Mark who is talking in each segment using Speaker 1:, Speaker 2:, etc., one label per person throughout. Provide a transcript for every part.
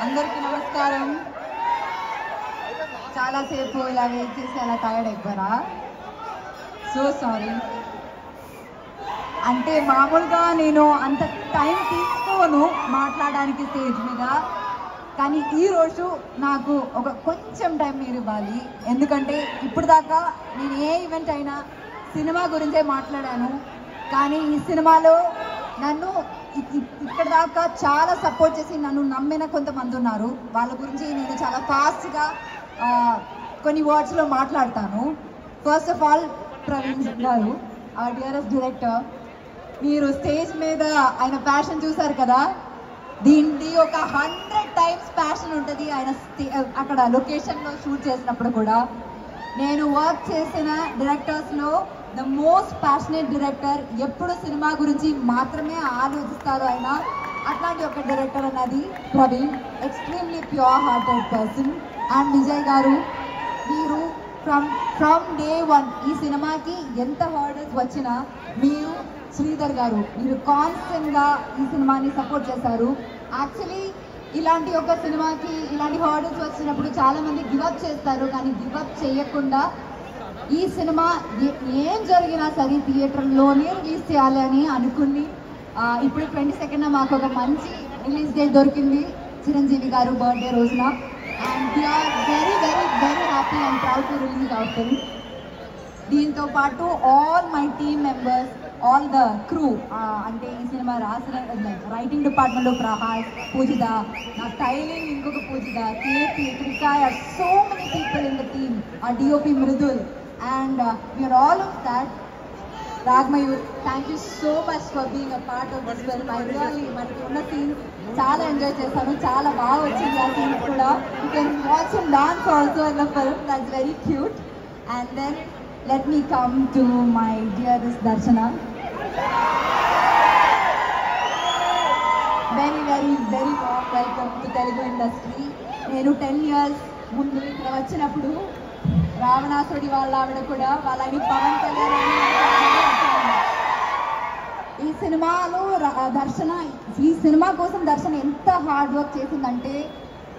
Speaker 1: అందరికీ నమస్కారం. చాలాసేపు ఇలా వెయిట్ చేసి అలా టైర్డ్ అయిపోయారా? So sorry. అంటే మామూలుగా నేను అంత టైం తీసుకోను మాట్లాడడానికి స్టేజ్ మీద, కానీ ఈరోజు నాకు ఒక కొంచెం టైం మీరు ఇవ్వాలి. ఎందుకంటే ఇప్పుడు దాకా నేను ఏ ఈవెంట్ అయినా సినిమా గురించే మాట్లాడాను, కానీ ఈ సినిమాలో నన్ను ఇక్కడ దాకా చాలా సపోర్ట్ చేసి నన్ను నమ్మిన కొంతమంది ఉన్నారు. వాళ్ళ గురించి నేను చాలా ఫాస్ట్గా కొన్ని వర్డ్స్లో మాట్లాడతాను. ఫస్ట్ ఆఫ్ ఆల్ ప్రవీణ్ గారు, డియరెస్ట్ డైరెక్టర్, మీరు స్టేజ్ మీద ఆయన ప్యాషన్ చూసారు కదా, దీనికి ఒక 100 times ప్యాషన్ ఉంటుంది ఆయన అక్కడ లొకేషన్లో షూట్ చేసినప్పుడు కూడా. నేను వర్క్ చేసిన డైరెక్టర్స్లో ద మోస్ట్ ప్యాషనేట్ డైరెక్టర్, ఎప్పుడు సినిమా గురించి మాత్రమే ఆలోచిస్తారు ఆయన. అట్లాంటి ఒక డైరెక్టర్ అన్నది Praveen, extremely pure hearted person. And Vijay గారు, మీరు ఫ్రమ్ డే 1 ఈ సినిమాకి ఎంత హర్డల్స్ వచ్చినా మీరు, శ్రీధర్ గారు, మీరు కాన్స్టెంట్గా ఈ సినిమాని సపోర్ట్ చేశారు. యాక్చువల్లీ ఇలాంటి ఒక సినిమాకి ఇలాంటి హర్డల్స్ వచ్చినప్పుడు చాలామంది గివప్ చేస్తారు, కానీ గివప్ చేయకుండా ఈ సినిమా ఏం జరిగినా సరే థియేటర్లోనే రిలీజ్ చేయాలి అని అనుకుని ఇప్పుడు 22న మాకు ఒక మంచి రిలీజ్ డేట్ దొరికింది, చిరంజీవి గారు బర్త్డే రోజున. And we are very very very happy and proud to release our film. దీంతో పాటు all my team members, all the crew, అంటే ఈ సినిమా రాసిన రైటింగ్ డిపార్ట్మెంట్లో ప్రహాస్, పూజిత, నా టైలింగ్ ఇంకొక Pujitha, KP, Trikaya, so many people in the team, ఆ DOP Mridul, and we are all of that. Ragmayur, thank you so much for being a part of this film. I really manaki unna scene chaala enjoy chesanu, chaala baa vachindi aa scene kuda. You can watch him dance also in the film, that's very cute. And then let me come to my dearest Darshana. Very very very warm welcome to Telugu industry. Nenu 10 years mundu ikkada vachinappudu రావణాసుడి వాళ్ళ ఆవిడ కూడా వాళ్ళని పవన్ కళ్యాణ్ ఈ సినిమాలో ఈ cinema కోసం దర్శన ఎంత హార్డ్ వర్క్ చేసిందంటే,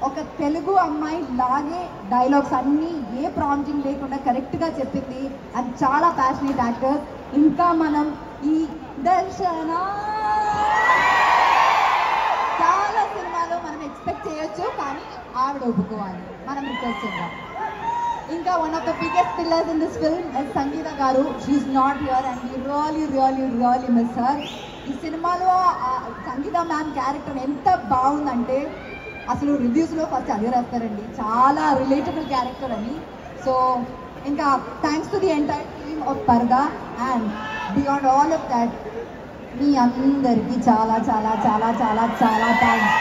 Speaker 1: ఒక తెలుగు అమ్మాయి లాగే డైలాగ్స్ అన్నీ ఏ ప్రాంప్టింగ్ లేకుండా కరెక్ట్గా చెప్పింది. అది చాలా ప్యాషనేట్ యాక్టర్. ఇంకా మనం ఈ దర్శన చాలా సినిమాలో మనం ఎక్స్పెక్ట్ చేయొచ్చు, కానీ ఆవిడ ఒప్పుకోవాలి, మనం రిక్వెస్ట్ చేద్దాం. ఇంకా one of the biggest pillars in this film is Sangeetha గారు. She is not here and we really really really miss her. ఈ సినిమాలో సంగీత మ్యామ్ క్యారెక్టర్ ఎంత బాగుందంటే అసలు రివ్యూస్లో ఫస్ట్ అదే రాస్తారండి, చాలా రిలేటబుల్ క్యారెక్టర్ అని. సో ఇంకా thanks to the entire team of Parda. And beyond all of that మీ అందరికీ చాలా చాలా చాలా చాలా చాలా థ్యాంక్స్.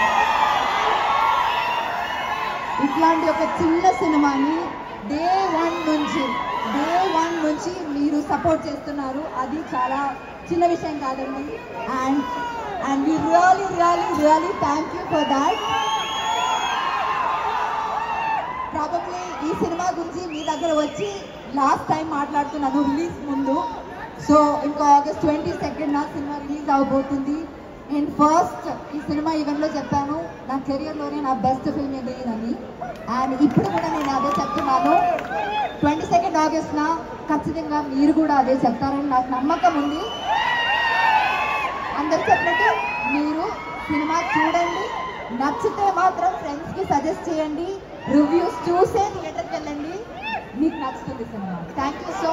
Speaker 1: ఇట్లాంటి ఒక చిన్న సినిమాని డే వన్ నుంచి మీరు సపోర్ట్ చేస్తున్నారు, అది చాలా చిన్న విషయం కాదండి. And we really really really thank you for that. Probably ఈ సినిమా గురించి మీ దగ్గర వచ్చి లాస్ట్ టైం మాట్లాడుతున్నాను రిలీజ్ ముందు. సో ఇంకా ఆగస్ట్ 22న సినిమా రిలీజ్ అవబోతుంది. నేను ఫస్ట్ ఈ సినిమా ఈవెంట్లో చెప్పాను, నా కెరియర్లోనే నా బెస్ట్ ఫిల్మ్ ఇది అని. అండ్ ఇప్పుడు కూడా నేను అదే చెప్తున్నాను, 22 ఆగస్ట్న ఖచ్చితంగా మీరు కూడా అదే చెప్తారని నాకు నమ్మకం ఉంది. అందరు చెప్పినట్టు మీరు సినిమా చూడండి, నచ్చితే మాత్రం ఫ్రెండ్స్కి సజెస్ట్ చేయండి, రివ్యూస్ చూసే థియేటర్కి వెళ్ళండి, మీకు నచ్చుతుంది సినిమా. Thank you so